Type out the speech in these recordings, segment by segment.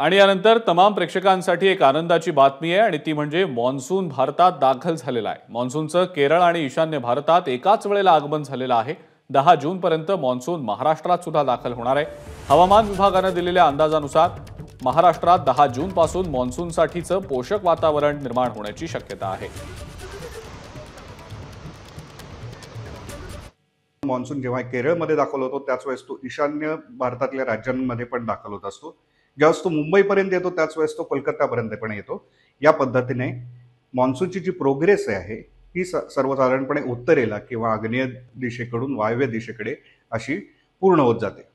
आणि यानंतर तमाम प्रेक्षकांसाठी एक आनंदाची बातमी आहे आणि ती म्हणजे मॉन्सून भारतात दाखल झालेला आहे। मॉन्सूनचं केरळ आणि ईशान्य भारतात एकाच वेळेला आगमन झालेलं आहे। 10 जून पर्यंत मॉन्सून महाराष्ट्रात सुद्धा दाखल होणार आहे। हवामान विभागाने दिलेल्या अंदाजानुसार महाराष्ट्रात 10 जून पासून मॉन्सूनसाठीचं पोषक वातावरण निर्माण होण्याची शक्यता आहे। मॉन्सून जेव्हा केरळमध्ये दाखल होतो त्याच वेळेस तो ईशान्य भारतातल्या राज्यांमध्ये पण दाखल होत असतो। ज्यावेळेस तो मुंबईपर्यंत येतो त्याच वेळेस तो कोलकातापर्यंत पण येतो। या पद्धतीने मॉन्सूनची जी प्रोग्रेस आहे ही सर्वसाधारणपणे उत्तरेला किंवा आग्नेय दिशेकडून वायव्य दिशेकडे अशी पूर्ण होत जाते।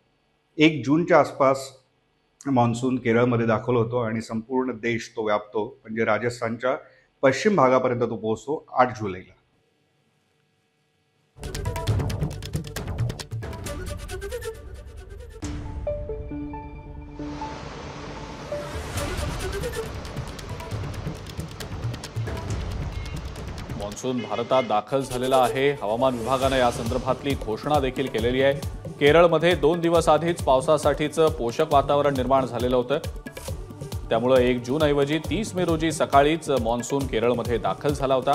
1 जूनच्या आसपास मॉन्सून केरळमध्ये दाखल होतो आणि संपूर्ण देश तो व्यापतो, म्हणजे राजस्थानच्या पश्चिम भागापर्यंत तो पोहोचतो 8 जुलैला। मॉन्सून भारतात दाखल झालेला आहे। हवामान विभागाने या संदर्भातली घोषणा देखील केलेली आहे। केरळमध्ये 2 दिवस आधीच पावसासाठीचं पोषक वातावरण निर्माण झालेलं होतं। त्यामुळे 1 जून ऐवजी 30 मे रोजी सकाळीच मॉन्सून केरळमध्ये दाखल झाला होता।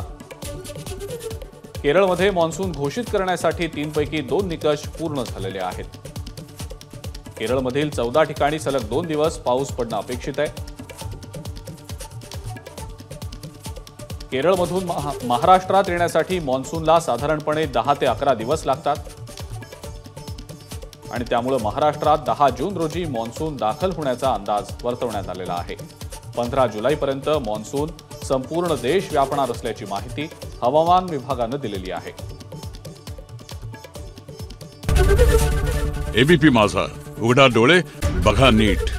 केरळमध्ये मॉन्सून घोषित करण्यासाठी 3 पैकी 2 निकष पूर्ण झालेले आहेत। केरळमधील 14 ठिकाणी सलग 2 दिवस पाऊस पडणं अपेक्षित आहे। केरळमधून महाराष्ट्रात येण्यासाठी मॉन्सूनला साधारणपणे 10 ते 11 दिवस लागतात आणि त्यामुळे महाराष्ट्रात 10 जून रोजी मॉन्सून दाखल होण्याचा अंदाज वर्तवण्यात आलेला आहे। 15 जुलैपर्यंत मॉन्सून संपूर्ण देश व्यापणार असल्याची माहिती हवामान विभागाने दिलेली आहे। एबीपी माझा, उघडा डोळे बघा नीट।